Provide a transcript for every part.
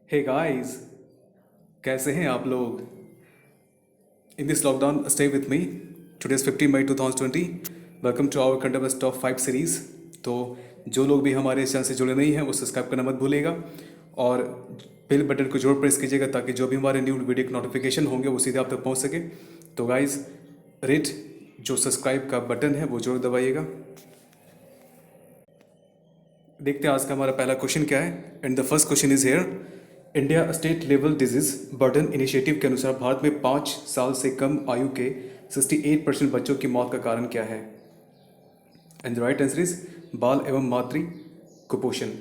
Hey guys, कैसे हैं आप लोग? In this lockdown stay with me. Today is 15 May 2020। Welcome to our contempt top 5 series. तो जो लोग भी हमारे इस चैनल से जुड़े नहीं हैं वो सब्सक्राइब करना मत भूलिएगा और बेल बटन को जरूर प्रेस कीजिएगा ताकि जो भी हमारे न्यू वीडियो के नोटिफिकेशन होंगे वो सीधे आप तक पहुंच सके। तो गाइस, रेड जो सब्सक्राइब का बटन है वो जरूर दबाइएगा। देखते हैं आज का हमारा पहला क्वेश्चन क्या है। And the first question is here. India state level disease burden initiative के अनुसार भारत में 5 साल से कम आयु के 68% बच्चों की मौत का कारण क्या है? And the right answer is बाल एवं मातृ कुपोषण।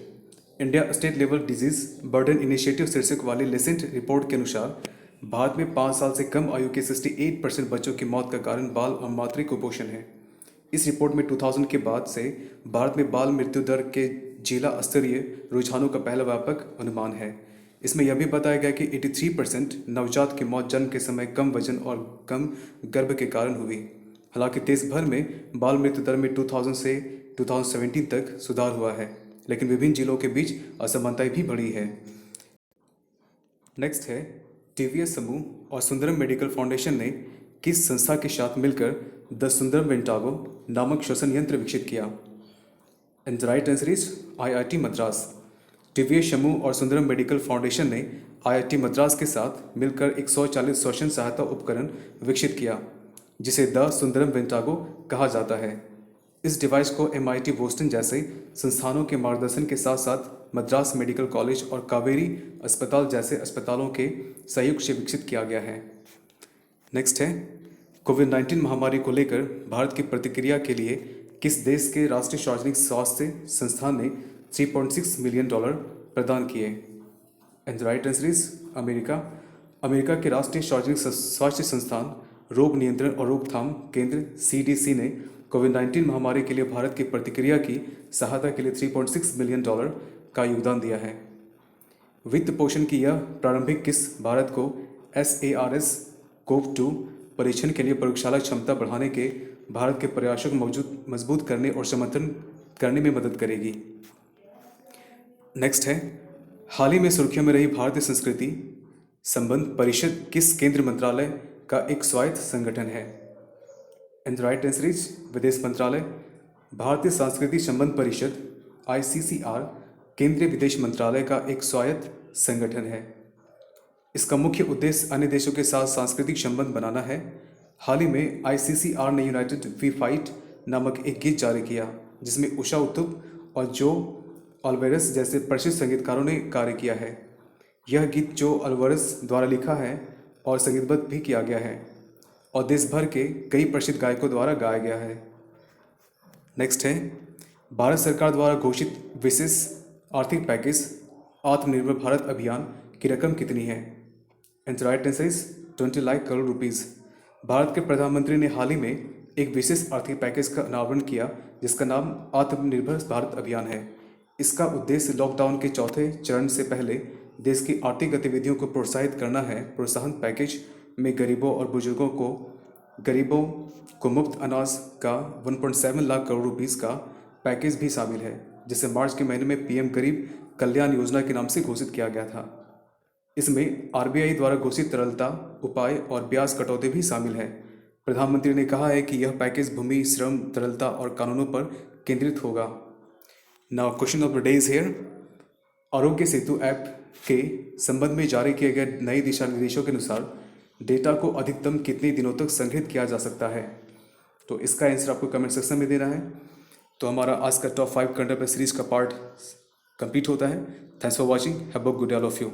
India state level disease burden initiative शीर्षक वाली लेसेंट रिपोर्ट के अनुसार भारत में 5 साल से कम आयु के 68% बच्चों की मौत का कारण बाल और मातृ कुपोषण है। इस रिपोर्ट में 2000 के बाद से भारत में बाल मृत्यु दर के जिला स्तरीय रुझानों का पहला व्यापक अनुमान है। इसमें यह भी बताया गया कि 83% नवजात की मौत जन्म के समय कम वजन और कम गर्भ के कारण हुई। हालांकि देश भर में बाल मृत्यु दर में 2000 से 2017 तक सुधार हुआ है, लेकिन विभिन्न जिलों के बीच असमानताएं भी बढ़ी है। नेक्स्ट है, टीवीएस समूह और सुंदरम मेडिकल फाउंडेशन ने किस संस्था के साथ मिलकर द सुंदरम वेंटागो नामक श्वसन यंत्र विकसित किया? And the right answer is IIT Madras. TVS समूह और सुंदरम मेडिकल फाउंडेशन ने आईआईटी मद्रास के साथ मिलकर 140 श्वसन सहायता उपकरण विकसित किया जिसे द सुंदरम वेंटागो कहा जाता है। इस डिवाइस को एमआईटी बोस्टन जैसे संस्थानों के मार्गदर्शन के साथ साथ मद्रास मेडिकल कॉलेज और कावेरी अस्पताल जैसे अस्पतालों के सहयोग से विकसित किया गया है। नेक्स्ट है, कोविड-19 महामारी को लेकर भारत की प्रतिक्रिया के लिए किस देश के राष्ट्रीय सार्वजनिक स्वास्थ्य संस्थान ने $3.6 मिलियन प्रदान किए? And the right answer is America. America के राष्ट्रीय सार्वजनिक स्वास्थ्य संस्थान रोग नियंत्रण और रोकथाम केंद्र CDC ने कोविड-19 महामारी के लिए भारत की प्रतिक्रिया की सहायता के लिए $3.6 मिलियन का योगदान दिया है। वित्त पोषण की यह प्रारंभिक किस्त भारत को SARS CoV-2 परीक्षण के लिए प्रयोगशाला क्षमता बढ़ाने के भारत के प्रयासों को मजबूत करने और समर्थन करने में मदद करेगी। नेक्स्ट है, हाल ही में सुर्खियों में रही भारतीय संस्कृति संबंध परिषद किस केंद्र मंत्रालय का एक स्वायत्त संगठन है? And the right answer is विदेश मंत्रालय। भारतीय सांस्कृतिक संबंध परिषद ICCR केंद्रीय विदेश मंत्रालय का एक स्वायत्त संगठन है। इसका मुख्य उद्देश्य अन्य देशों के साथ सांस्कृतिक संबंध बनाना है। हाल ही में ICCR ने यूनाइटेड वी फाइट नामक एक गीत जारी किया जिसमें उषा उत्तुप और जो अल्वेरस जैसे प्रसिद्ध संगीतकारों ने कार्य किया है। यह गीत जो अल्वेरस द्वारा लिखा है और संगीतबद्ध भी किया गया है और देश भर के कई प्रसिद्ध गायकों द्वारा गाया गया है। नेक्स्ट है, भारत सरकार द्वारा घोषित विशेष आर्थिक पैकेज आत्मनिर्भर भारत अभियान की रकम कितनी है? And right answer is 20 lakh crore rupees. Bharat के प्रधानमंत्री ने हाल ही में एक विशेष आर्थिक पैकेज का अनावरण किया जिसका नाम आत्मनिर्भर भारत अभियान है। इसका उद्देश्य लॉकडाउन के चौथे चरण से पहले देश की आर्थिक गतिविधियों को प्रोत्साहित करना है। प्रोत्साहन पैकेज में गरीबों को मुफ्त अनाज का 1.7 लाख करोड़ रुपीस का पैकेज भी शामिल है जिसे मार्च के महीने में PM गरीब कल्याण योजना के नाम से घोषित किया गया था। इसमें RBI द्वारा घोषित तरलता उपाय और ब्याज कटौती भी शामिल है। प्रधानमंत्री ने कहा है कि यह पैकेज भूमि, श्रम, तरलता और कानूनों पर केंद्रित होगा। Now question of the day is here. Aarogya Setu app के संबंध में जारी किए गए नए दिशा निर्देशों के अनुसार डेटा को अधिकतम कितने दिनों तक संग्रहित किया जा सकता है? तो इसका आंसर आपको कमेंट सेक्शन में देना है। तो हमारा आज का टॉप 5 कंटेंट सीरीज का पार्ट कंप्लीट होता है। Thanks for watching. Have a good day all of you.